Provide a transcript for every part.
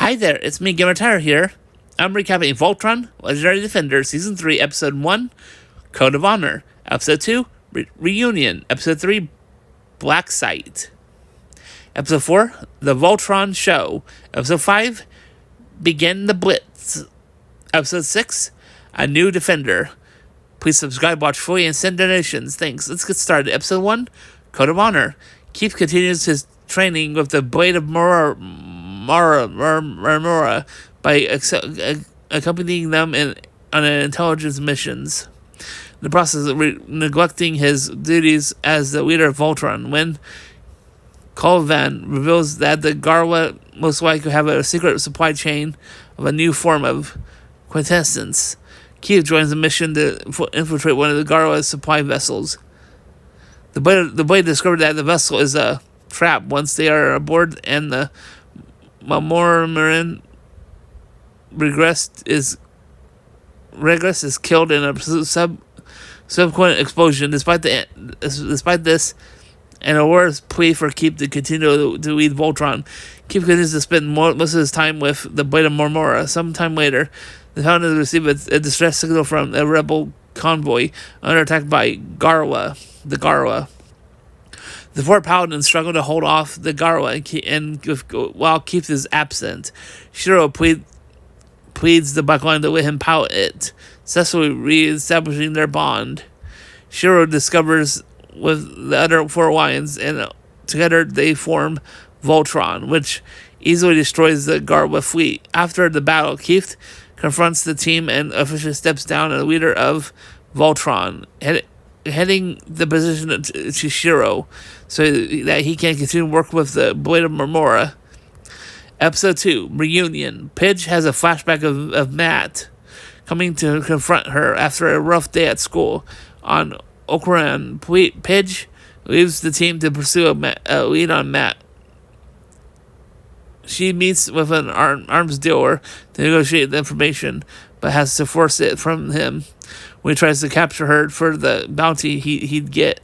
Hi there, it's me, Gamer Tire here. I'm recapping Voltron, Legendary Defender, Season 3, Episode 1, Code of Honor. Episode 2, Reunion. Episode 3, Black Site. Episode 4, The Voltron Show. Episode 5, Begin the Blitz. Episode 6, A New Defender. Please subscribe, watch fully, and send donations. Thanks. Let's get started. Episode 1, Code of Honor. Keith continues his training with the Blade of Mora by accompanying them on intelligence missions. In the process of neglecting his duties as the leader of Voltron, when Colvan reveals that the Garwa most likely have a secret supply chain of a new form of quintessence, Keith joins the mission to infiltrate one of the Garwa's supply vessels. The Blade discovered that the vessel is a trap once they are aboard, and the Marin Regress is killed in a subsequent explosion. Despite this, and Aurora's plea for Keith to continue to lead Voltron, Keith continues to spend most of his time with the Blade of Marmora. Sometime later, the Paladins receive a distress signal from a rebel convoy under attack by the Garwa. The four Paladins struggle to hold off the Garwa, while Keith is absent. Shiro pleads the Black Lion to let him pilot it, successfully re-establishing their bond. Shiro discovers with the other four lions, and together they form Voltron, which easily destroys the Garwa fleet. After the battle, Keith confronts the team and officially steps down as leader of Voltron, heading the position to Shiro so that he can continue to work with the Blade of Marmora. Episode 2, Reunion. Pidge has a flashback of Matt coming to confront her after a rough day at school. On Okran, Pidge leaves the team to pursue a lead on Matt. She meets with an arms dealer to negotiate the information, but has to force it from him when he tries to capture her for the bounty he'd get.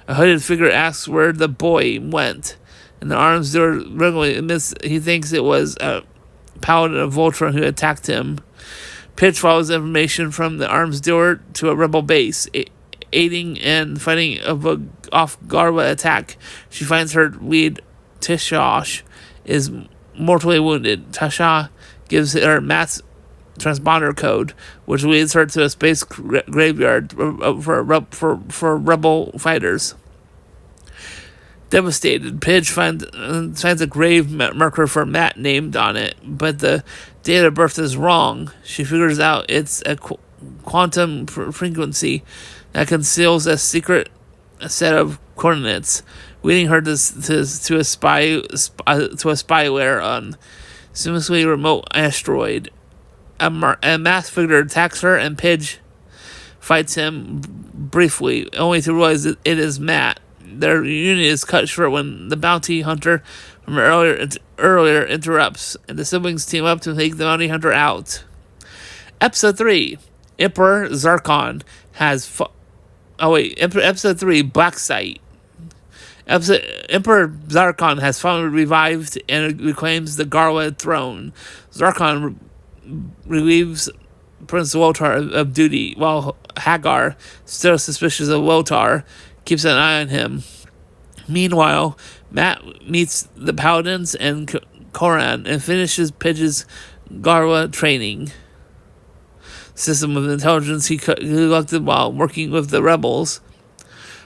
A hooded figure asks where the boy went, and the arms dealer regularly admits he thinks it was a paladin of Voltron who attacked him. Pidge follows information from the arms dealer to a rebel base, aiding and fighting off Garwa attack. She finds her lead, Tishash, is mortally wounded. Tasha gives her Matt's transponder code, which leads her to a space graveyard for rebel fighters. Devastated, Pidge finds a grave marker for Matt named on it, but the date of birth is wrong. She figures out it's a quantum frequency that conceals a secret set of coordinates, leading her to a spyware on seemingly remote asteroid. A masked figure attacks her, and Pidge fights him briefly, only to realize that it is Matt. Their reunion is cut short when the bounty hunter from earlier interrupts, and the siblings team up to take the bounty hunter out. Episode 3, Emperor Zarkon has... Episode 3, Black Site. Emperor Zarkon has finally revived and reclaims the Garwa throne. Zarkon relieves Prince Wotar of duty, while Hagar, still suspicious of Wotar, keeps an eye on him. Meanwhile, Matt meets the Paladins and Koran and finishes Pidge's Garwa training system of intelligence he collected while working with the rebels.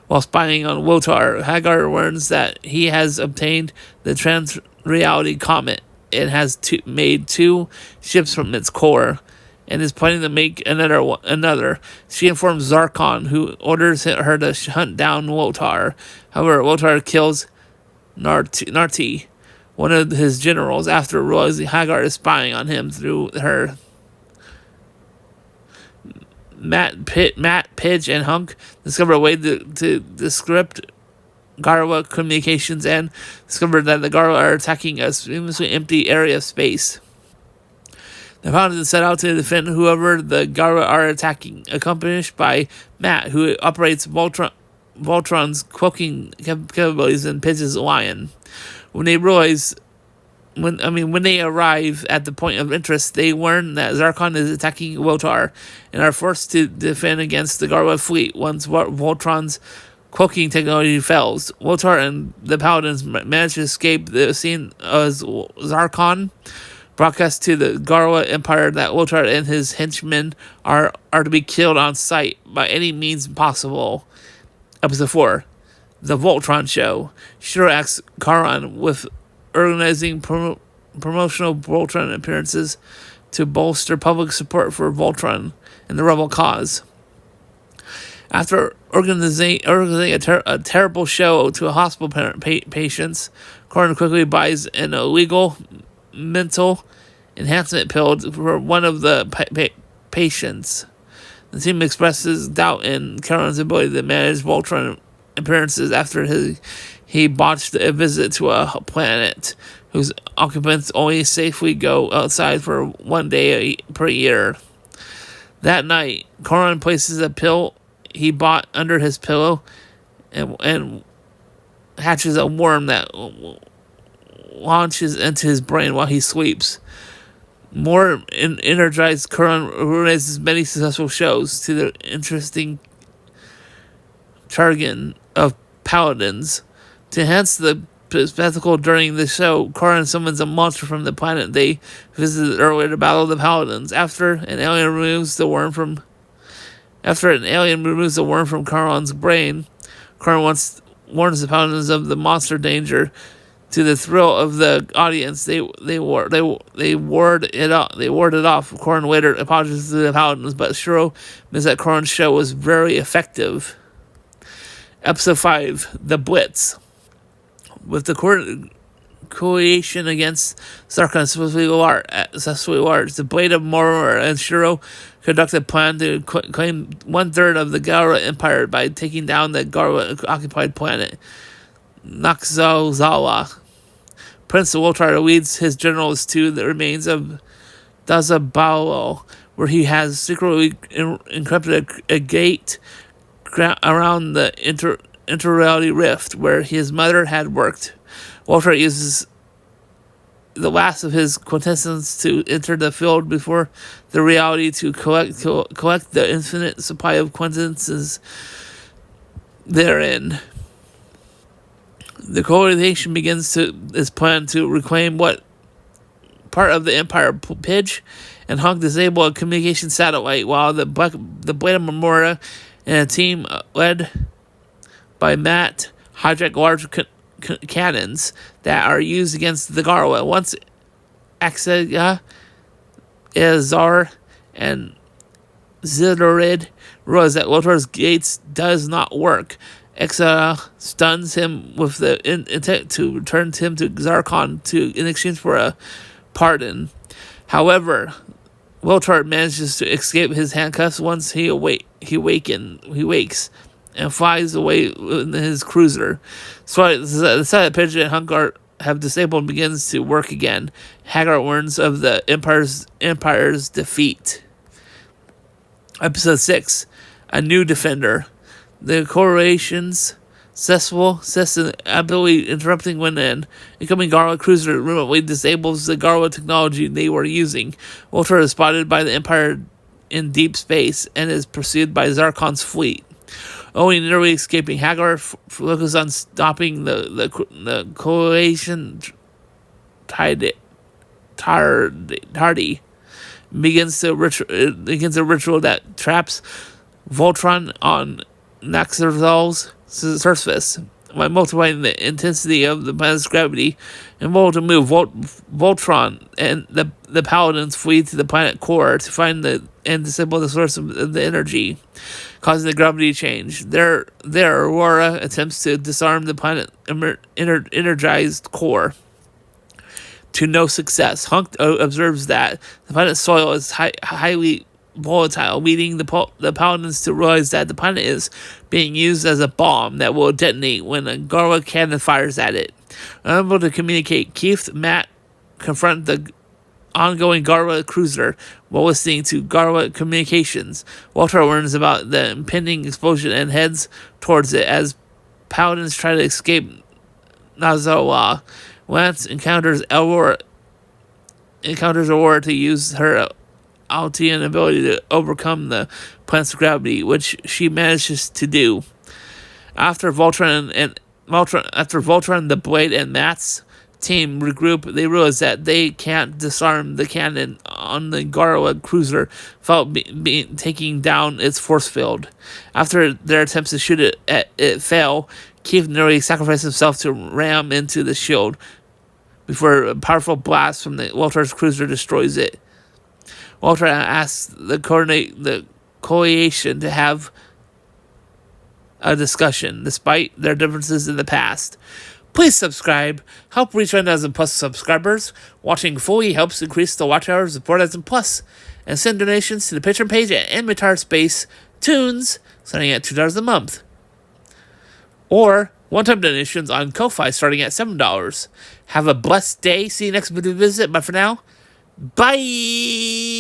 While spying on Wotar, Hagar learns that he has obtained the trans-reality comet. It has made 2 ships from its core, and is planning to make another. She informs Zarkon, who orders her to hunt down Wotar. However, Wotar kills Narti, one of his generals, after realizing Hagar is spying on him through her. Matt, Pidge, and Hunk discover a way to decrypt Garwa communications and discover that the Garwa are attacking a seemingly empty area of space. The Paladins set out to defend whoever the Garwa are attacking, accompanied by Matt, who operates Voltron's cloaking capabilities and Pidge's lion. When they realize when they arrive at the point of interest, they learn that Zarkon is attacking Wotar and are forced to defend against the Garwa fleet once Voltron's cloaking technology fails. Wotar and the Paladins manage to escape the scene as Zarkon broadcasts to the Garwa Empire that Wotar and his henchmen are to be killed on sight by any means possible. Episode 4, The Voltron Show. Shiro asks Charon with organizing promotional Voltron appearances to bolster public support for Voltron and the rebel cause. After organizing a terrible show to a hospital patients, Charon quickly buys an illegal mental enhancement pill for one of the patients. The team expresses doubt in Charon's ability to manage Voltron appearances after he botched a visit to a planet whose occupants only safely go outside for 1 day per year. That night, Charon places a pill he bought under his pillow and hatches a worm that launches into his brain while he sleeps. More energized, Charon organizes many successful shows to the interesting jargon of paladins. To enhance the spectacle during the show, Charon summons a monster from the planet they visited earlier to battle the paladins. After an alien removes the worm from Charon's brain, Charon warns the paladins of the monster danger. To the thrill of the audience, they ward it off. Charon later apologizes to the paladins, but Shiro admits that Charon's show was very effective. Episode 5, The Blitz. With the coalition against Zarkon successfully large, the Blade of Moror and Shiro conduct a plan to claim 1/3 of the Garwa Empire by taking down the Garwa-occupied planet Naxalzawa. Prince Wotar leads his generals to the remains of Dazabalo, where he has secretly encrypted a gate around the interreality rift where his mother had worked. Wotar uses the last of his quintessence to enter the field before the reality to collect the infinite supply of quintessences therein. The coalition begins its plan to reclaim what part of the Empire Pidge and Hunk disable a communication satellite, while the Blade of Memora and a team led by Matt hijack large cannons that are used against the Garwa. Once Axega, Azar, and Zidorid realize that Lotar's gates does not work, Exara stuns him with the intent to return him to Zarkon in exchange for a pardon. However, Wotar manages to escape his handcuffs once he wakes and flies away in his cruiser. So the satellite Pidge and Hunkar have disabled and begins to work again. Hagar learns of the Empire's defeat. Episode 6, A New Defender. The corporation's successful ability interrupting when an incoming Garwa cruiser remotely disables the Garwa technology they were using. Wotar is spotted by the Empire in deep space and is pursued by Zarkon's fleet. Only narrowly escaping, Hagar focuses on stopping the coalition tardy. Begins a ritual that traps Voltron on Naxalzal's surface by multiplying the intensity of the planet's gravity. Involved to move, Voltron and the Paladins flee to the planet core to find and disable the source of the energy, causing the gravity change. There, Aurora attempts to disarm the planet energized core. To no success. Hunk observes that the planet's soil is highly volatile, leading the Paladins to realize that the planet is being used as a bomb that will detonate when a Garwa cannon fires at it. Unable to communicate, Keith Matt confront the ongoing Garwa cruiser while listening to Garwa communications. Wotar learns about the impending explosion and heads towards it as Paladins try to escape Nazawa. Lance encounters encounters Aurora to use her Altian ability to overcome the planet's gravity, which she manages to do. After Voltron, the Blade, and Matt's team regroup, they realize that they can't disarm the cannon on the Garwa cruiser without taking down its force field. After their attempts to shoot it fail, Keith nearly sacrifices himself to ram into the shield before a powerful blast from the Voltron's cruiser destroys it. Voltron asks the coalition to have a discussion, despite their differences in the past. Please subscribe. Help reach 1,000 plus subscribers. Watching fully helps increase the watch hours of 4,000 plus. And send donations to the Patreon page at Inventar Space Tunes, starting at $2 a month. Or one-time donations on Ko-Fi starting at $7. Have a blessed day. See you next video visit. But for now, bye!